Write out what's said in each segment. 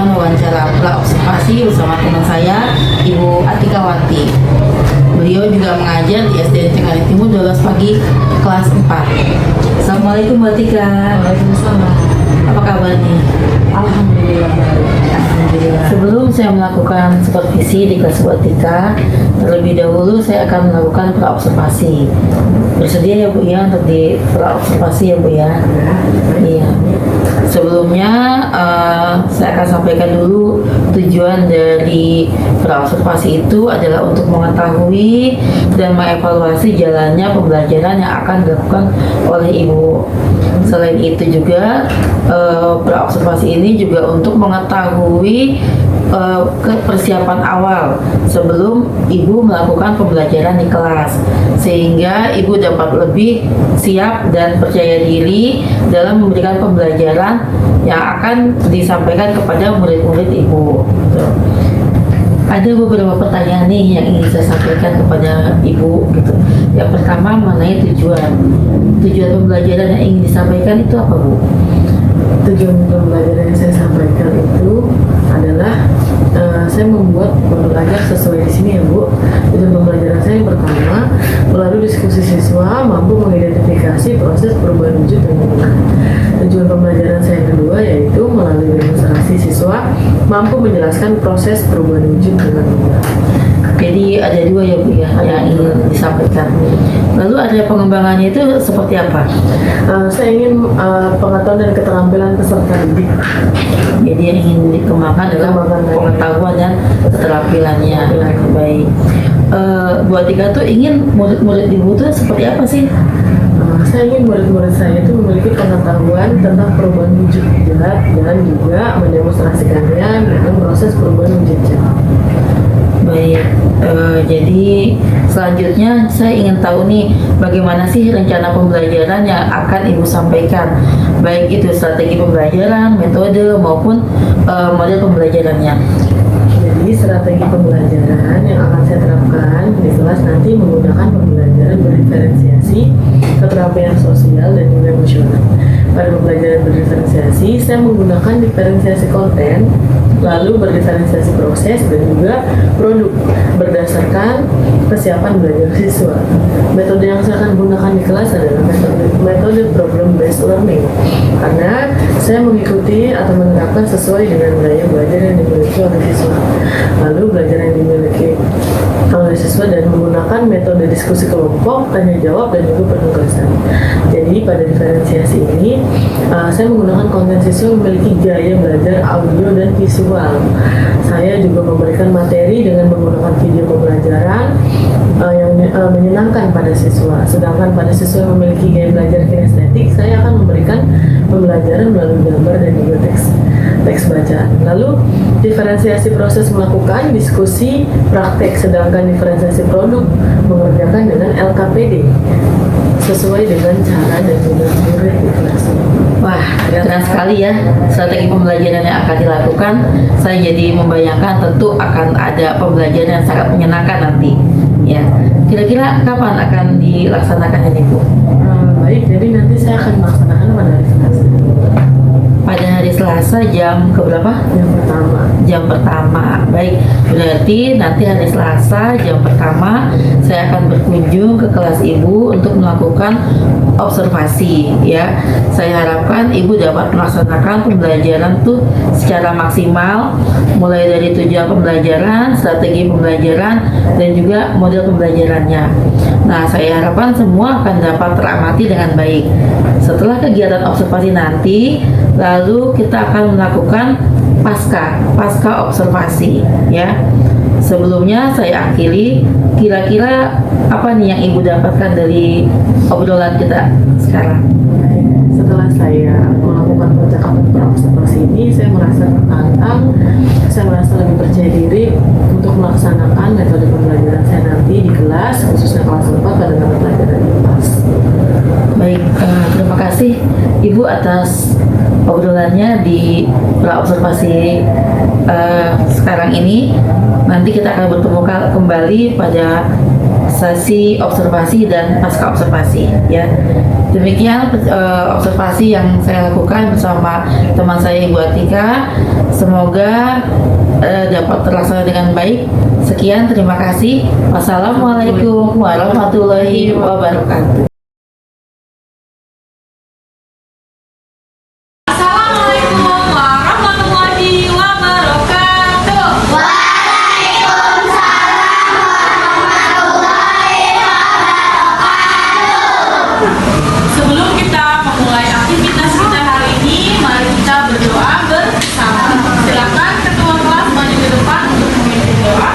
melakukan wawancara pra-observasi bersama teman saya, Ibu Atikawati. Beliau juga mengajar di SDN Cengkareng Timur 12 pagi kelas 4. Assalamualaikum Mbak Tika. Waalaikumsalam. Apa kabarnya? Alhamdulillah baik. Alhamdulillah. Sebelum saya melakukan supervisi di kelas Mbak Tika, terlebih dahulu saya akan melakukan pra-observasi. Bersedia ya Bu ya untuk di pra-observasi ya Bu ya? Iya. Sebelumnya saya akan sampaikan dulu tujuan dari pra-observasi itu adalah untuk mengetahui dan mengevaluasi jalannya pembelajaran yang akan dilakukan oleh Ibu. Selain itu juga pra-observasi ini juga untuk mengetahui persiapan awal sebelum Ibu melakukan pembelajaran di kelas, sehingga Ibu dapat lebih siap dan percaya diri dalam memberikan pembelajaran yang akan disampaikan kepada murid-murid Ibu. Ada beberapa pertanyaan nih yang ingin saya sampaikan kepada Ibu gitu. Yang pertama mengenai tujuan pembelajaran yang ingin disampaikan itu apa Bu? Tujuan pembelajaran yang saya sampaikan itu adalah saya membuat pembelajar sesuai di sini ya Bu. Tujuan pembelajaran saya yang pertama, melalui diskusi siswa mampu mengidentifikasi proses perubahan wujud dan lingkungan. Tujuan pembelajaran saya yang kedua yaitu melalui demonstrasi siswa mampu menjelaskan proses perubahan wujud dengan lingkungan. Jadi ada dua ya Bu ya yang ingin disampaikan. Lalu ada pengembangannya itu seperti apa? Saya ingin pengetahuan dan keterampilan peserta didik. Jadi yang ingin dikembangkan adalah pengetahuan dan keterampilannya. Baik. Bu Atika tuh ingin murid-murid Ibu tuh seperti apa sih? Saya ingin murid-murid saya itu memiliki pengetahuan tentang perubahan wujud zat dan juga mendemonstrasikannya dengan proses perubahan wujud zat. Baik, jadi selanjutnya saya ingin tahu nih bagaimana sih rencana pembelajaran yang akan Ibu sampaikan, baik itu strategi pembelajaran, metode maupun model pembelajarannya. Jadi strategi pembelajaran yang akan saya terapkan di kelas nanti menggunakan pembelajaran berdiferensiasi, keterampilan sosial dan juga emosional. Pada pembelajaran berdiferensiasi, saya menggunakan diferensiasi konten, lalu berdiferensiasi proses dan juga produk berdasarkan kesiapan belajar siswa. Metode yang saya akan gunakan di kelas adalah metode problem based learning, karena saya mengikuti atau menerapkan sesuai dengan gaya belajar yang dimiliki oleh siswa. Lalu belajar yang dimiliki oleh siswa dan menggunakan metode diskusi kelompok, tanya jawab dan juga penugasan. Jadi pada diferensiasi ini saya menggunakan konten siswa memiliki gaya belajar audio dan visual. Saya juga memberikan materi dengan menggunakan video pembelajaran yang menyenangkan pada siswa. Sedangkan pada siswa yang memiliki gaya belajar kinestetik, saya akan memberikan pembelajaran melalui gambar dan juga teks bacaan. Lalu diferensiasi proses melakukan diskusi praktek, sedangkan diferensiasi produk mengerjakan dengan LKPD sesuai dengan cara dan juga murid di kelas. Wah, keren sekali ya strategi pembelajaran yang akan dilakukan. Saya jadi membayangkan tentu akan ada pembelajaran yang sangat menyenangkan nanti. Ya, kira-kira kapan akan dilaksanakan ini Bu? Baik, jadi nanti saya akan melaksanakan pada hari Selasa. Pada hari Selasa jam keberapa? Jam pertama. Baik, berarti nanti hari Selasa jam pertama saya akan berkunjung ke kelas Ibu untuk melakukan observasi ya. Saya harapkan Ibu dapat melaksanakan pembelajaran tuh secara maksimal, mulai dari tujuan pembelajaran, strategi pembelajaran dan juga model pembelajarannya. Nah, saya harapkan semua akan dapat teramati dengan baik. Setelah kegiatan observasi nanti, lalu kita akan melakukan pasca observasi ya. Sebelumnya saya akhiri, kira-kira apa nih yang Ibu dapatkan dari obrolan kita sekarang? Setelah saya melakukan percakapan pra-observasi ini, saya merasa tertantang, saya merasa lebih percaya diri untuk melaksanakan metode pembelajaran saya nanti di kelas, khususnya kelas 4 pada mata pelajaran IPAS. Baik, terima kasih Ibu atas obrolannya di pra-observasi sekarang ini. Nanti kita akan bertemu kembali pada sesi observasi dan pasca observasi ya. Demikian observasi yang saya lakukan bersama teman saya Ibu Atika. Semoga dapat terlaksana dengan baik. Sekian, terima kasih. Wassalamualaikum warahmatullahi wabarakatuh. Assalamualaikum warahmatullahi wabarakatuh. Sebelum kita memulai aktivitas kita hari ini, mari kita berdoa bersama. Silakan ketua kelas maju ke depan untuk memimpin doa.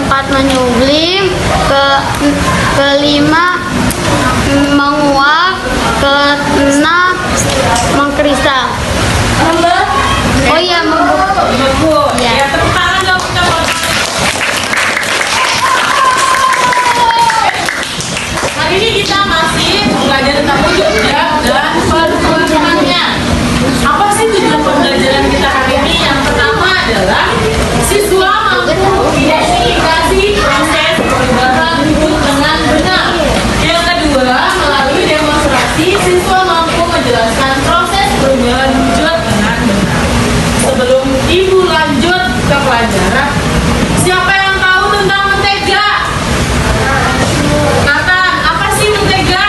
keempat menyublim, kelima menguap, keenam mengkristal. Oh iya, Bagus. Ya. Ya, tepuk tangan dong kita buat. Hari ini kita masih belajar tentang wujud zat dan perkembangannya. Apa sih tujuan pembelajaran kita hari ini? Yang pertama adalah siswa mampu mengidentifikasi proses perubahan wujud dengan benar. Yang kedua, melalui demonstrasi siswa mampu menjelaskan proses perubahan wujud dengan benar. Sebelum ibu lanjut ke pelajaran, siapa yang tahu tentang mentega? Nathan, apa sih mentega?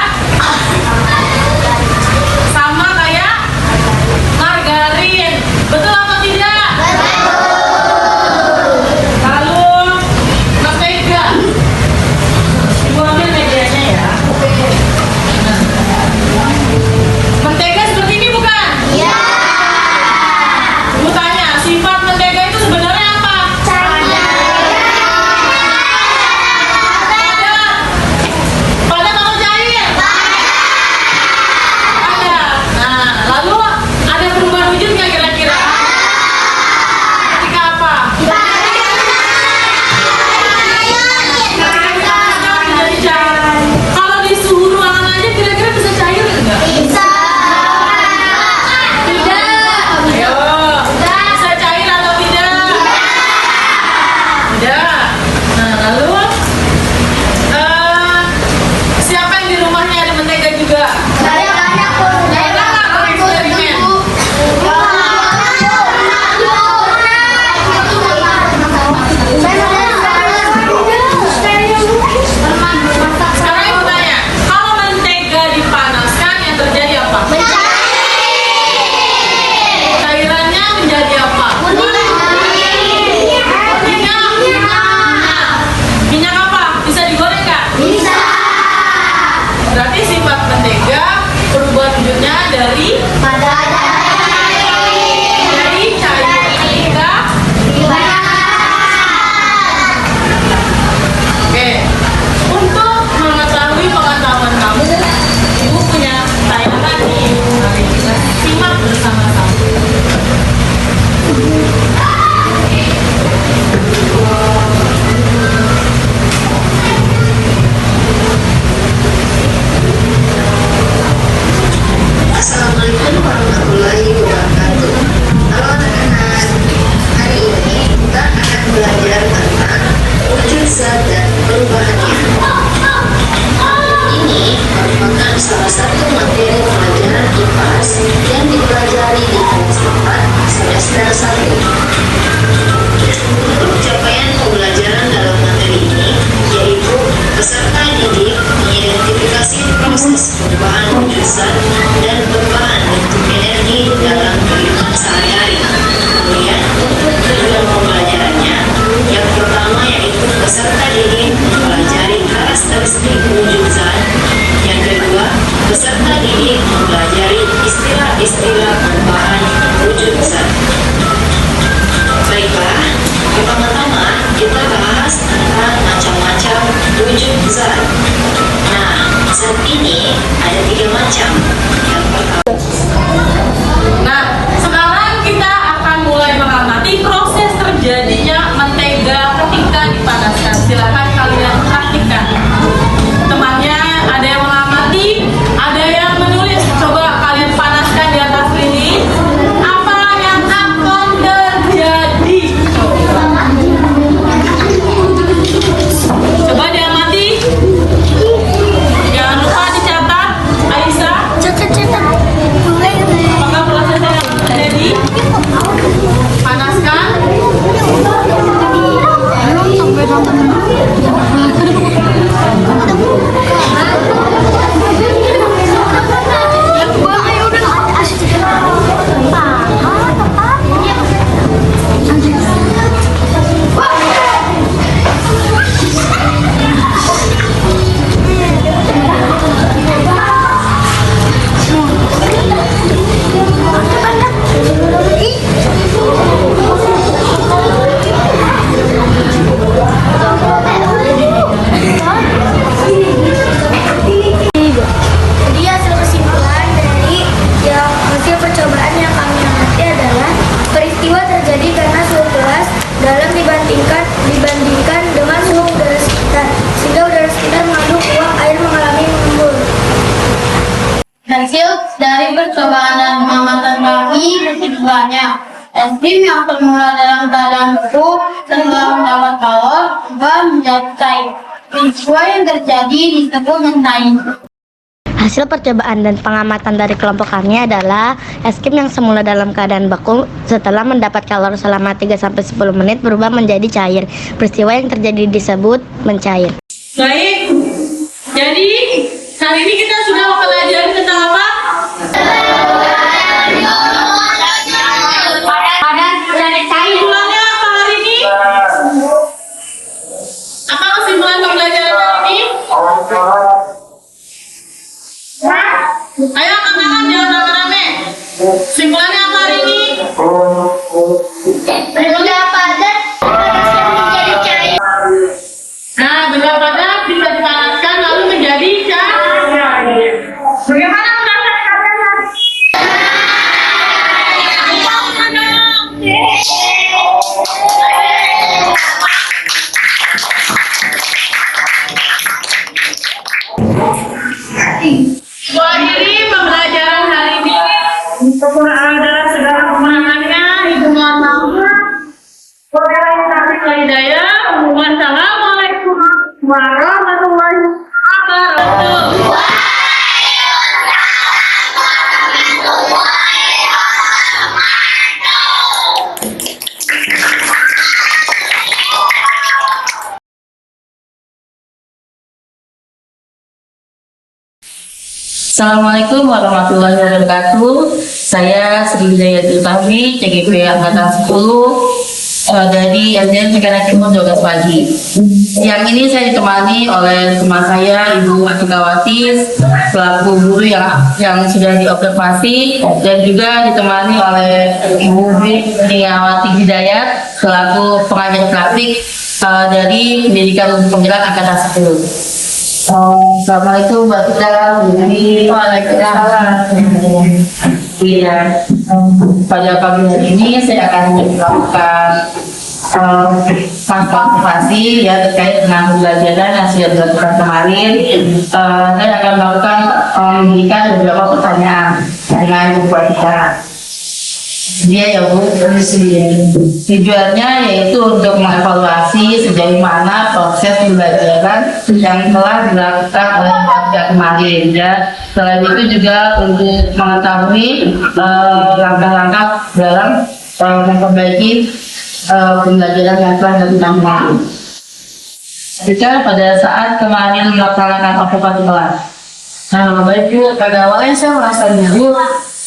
Sama kayak margarin. Betul atau tidak? Lalu mentega. Ibu ambil medianya ya. Mentega seperti ini bukan? Ya. Ibu tanya, sifat mentega itu sebenarnya apa? Padat atau cair? Padat. Nah, lalu ada perubahan wujud nggak kira-kira? Ketika apa? Menjadi cair. Kalau di suhu ruangan aja kira-kira bisa cair nggak? Ayo, bisa cair atau tidak? Tidak. Nah, lalu siapa yang di rumahnya ada mentega juga? Sekarang ibu tanya, kalau mentega dipanaskan yang terjadi apa? Cairannya menjadi apa? Minyak apa? Bisa digoreng nggak? Berarti sifat mentega perubahan wujudnya dari cair ketika. Oke, untuk mengetahui pengetahuan kamu, ibu punya tayangan nih. Mari kita simak bersama-sama. Assalamualaikum warahmatullahi wabarakatuh. Halo anak-anak, hari ini kita akan belajar tentang wujud zat dan perubahannya. Ini merupakan salah satu materi pelajaran IPAS yang dipelajari di kelas 4 semester 1. Untuk capaian pembelajaran dalam materi ini yaitu peserta didik mengidentifikasi proses perubahan wujud zat dan perubahan bentuk energi dalam kehidupan sehari-hari. Kemudian untuk tujuan pembelajarannya, yang pertama yaitu peserta didik mempelajari karakteristik wujud zat. Yang kedua, peserta didik mempelajari istilah-istilah perubahan wujud zat. Baiklah, pertama-tama kita bahas tentang macam-macam wujud zat. Nah, zat ini ada 3 macam. Yang pertama, Nah, sekarang kita akan mulai mengamati proses terjadinya mentega ketika dipanaskan. Silakan kalian praktikkan. Temannya ada yang mengamati, ada yang menulis. Coba kalian panaskan di atas lilin. Apa yang akan terjadi? Coba diamati. Jangan lupa dicatat. Aisyah, apakah proses yang terjadi? Panaskan. hasil dari percobaan dan pengamatan kami kesimpulannya. Es krim yang semula dalam keadaan beku setelah mendapat kalor berubah menjadi cair. Peristiwa yang terjadi disebut mencair. Hasil percobaan dan pengamatan dari kelompok kami adalah es krim yang semula dalam keadaan beku setelah mendapat kalor selama 3-10 menit berubah menjadi cair. Peristiwa yang terjadi disebut mencair. Baik, jadi hari ini kita sudah mempelajari tentang apa? Kesimpulannya apa hari ini? Apa kesimpulan pembelajaran hari ini? Ayo angkat-angkat jangan rame-rame. Kesimpulannya apa hari ini? Benda padat menjadi cair. Nah, benda padat bisa dipanaskan lalu menjadi cair. Bagaimana merasakannya? Mengakhiri pembelajaran hari ini, kekurangan adalah segala kekurangannya. Ibu mohon maaf. Wabillahi taufiq wal hidayah. Wassalamualaikum warahmatullahi wabarakatuh. Assalamualaikum warahmatullahi wabarakatuh. Saya Sri Wijayanti Utami, CGP Angkatan 10 dari SDN Cekanak Timur 12 pagi. Siang ini saya ditemani oleh teman saya, Ibu Atikawati, selaku guru yang sudah diobservasi, dan juga ditemani oleh Ibu Niawati Hidayat, selaku pengajar praktik dari Pendidikan Umum Penggerak Angkatan 10. Assalamualaikum warahmatullahi wabarakatuh. Iya, pada pagi hari ini saya akan melakukan konsultasi ya terkait dengan pembelajaran yang sudah dilakukan kemarin. Saya akan melakukan memberikan beberapa pertanyaan dengan Ibu Atika. Dia ya Bu, tujuannya yaitu untuk mengevaluasi sejauh mana proses pembelajaran yang telah dilakukan oleh Atika kemarin ya. Selain itu juga untuk mengetahui langkah-langkah dalam memperbaiki pembelajaran yang telah dilakukan kemarin. Jika pada saat kemarin melaksanakan observasi kelas. Nah, baik Bu, pada awalnya saya merasa bingung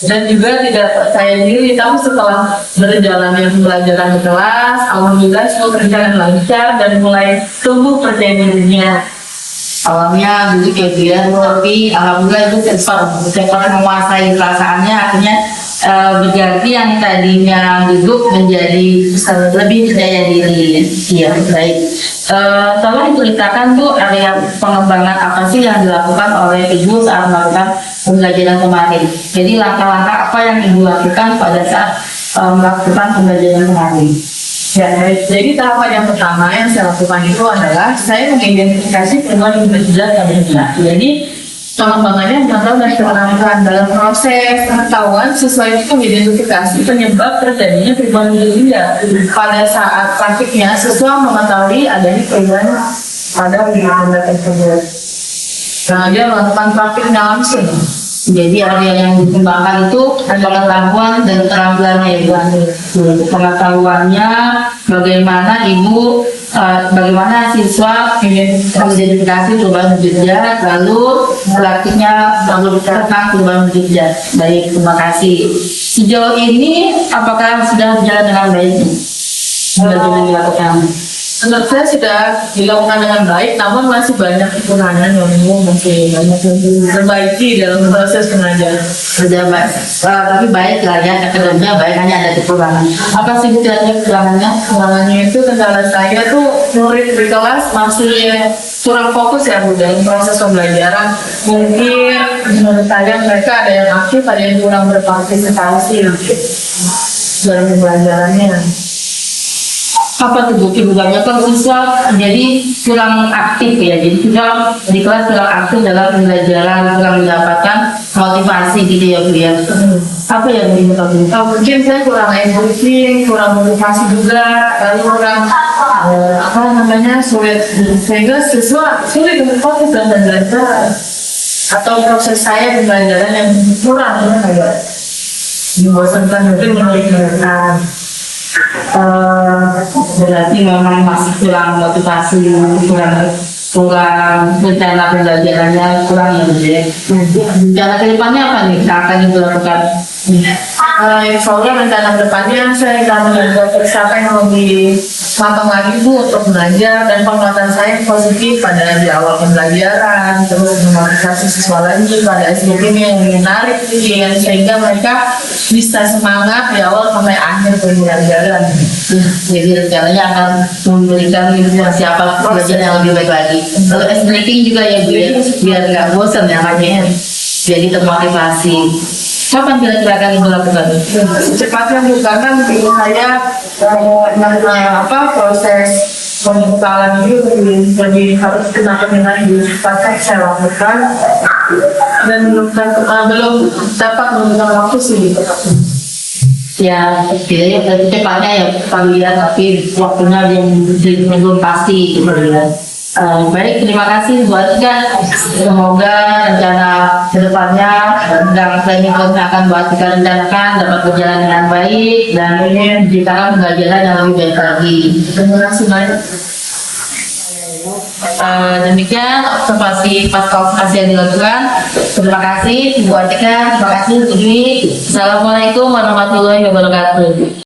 dan juga tidak percaya diri, tapi setelah berjalannya pembelajaran di kelas, alhamdulillah semua berjalan lancar dan mulai tumbuh percaya dirinya. Awalnya dulu kegiatan, tapi alhamdulillah itu cepat menguasai perasaannya, akhirnya berganti yang tadinya gugup menjadi lebih percaya diri. Iya, baik. Tolong diceritakan Bu, area pengembangan apa sih yang dilakukan oleh Ibu saat melakukan pembelajaran kemarin? Jadi langkah-langkah apa yang Ibu lakukan pada saat melakukan pembelajaran kemarin? Ya, baik. Jadi tahapan yang pertama yang saya lakukan itu adalah saya mengidentifikasi penyebab pembelajaran yang benar. Jadi pengembangannya berasal dari keterangan dalam proses pengetahuan siswa itu mengidentifikasi penyebab terjadinya perubahan berbeda. Pada saat praktiknya, siswa mengetahui adanya perubahan pada benda tersebut. Nah, dia melakukan praktiknya langsung. Jadi area yang dikembangkan itu pengetahuan dan keterampilannya Ibu. Pengetahuannya bagaimana Ibu, bagaimana siswa mengidentifikasi perubahan berbeda, lalu praktiknya tentang perubahan berbeda. Baik, terima kasih. Sejauh ini apakah sudah berjalan dengan baik? Bagaimana dilakukan? Menurut saya sudah dilakukan dengan baik, namun masih banyak kekurangan yang masih banyak yang diperbaiki dalam proses pengajaran. Sudah baik, tapi baik lah ya, akademiknya baik, hanya ada kekurangan. Apa sih kira-kira kekurangannya? Kekurangannya itu kendala saya tuh murid di kelas masih kurang fokus ya Bu dalam proses pembelajaran. Mungkin menurut saya mereka ada yang aktif, ada yang kurang berpartisipasi dalam pembelajarannya. apa tuh Bu penyebabnya kalau siswa jadi kurang aktif ya, jadi siswa di kelas kurang aktif dalam pembelajaran, kurang mendapatkan motivasi gitu ya Bu ya. Apa yang menyebabkan? Mungkin saya kurang emosi, kurang motivasi juga, lalu kurang sulit, sehingga siswa sulit untuk fokus dan belajar, atau proses saya pembelajaran yang kurang agak membosankan, mungkin menurut Berarti memang masih kurang motivasi, kurang rencana pembelajarannya kurang ya Bu ya. Rencana kedepannya apa nih yang akan dilakukan? insya Allah rencana depannya saya akan membuat persiapan yang lebih matang lagi Bu untuk belajar, dan penguatan saya positif pada di awal pembelajaran, terus memotivasi siswa lagi pada SBM yang menarik sehingga mereka bisa semangat di awal sampai akhir pembelajaran. Jadi rencananya akan memberikan persiapan pelajaran yang lebih baik lagi. Lalu ice breaking juga ya Bu ya, biar nggak bosan ya makanya, jadi termotivasi. Kapan kira-kira akan dilakukan? Secepatnya Bu, karena menurut saya proses pembekalan itu lebih harus kena penilaian di tempat saya lakukan, dan belum dapat memberikan waktu sih gitu. Ya, jadi cepatnya ya panggilan, tapi waktunya yang belum pasti gitu ya. Baik, terima kasih buat Atika. Semoga rencana kedepannya dan planning akan buat kita rencanakan dapat berjalan dengan baik dan menciptakan pembelajaran yang lebih baik lagi. Terima kasih banyak. Demikian observasi pasca operasi yang dilakukan. Terima kasih Bu Atika, terima kasih Bu Dwi. Assalamualaikum warahmatullahi wabarakatuh.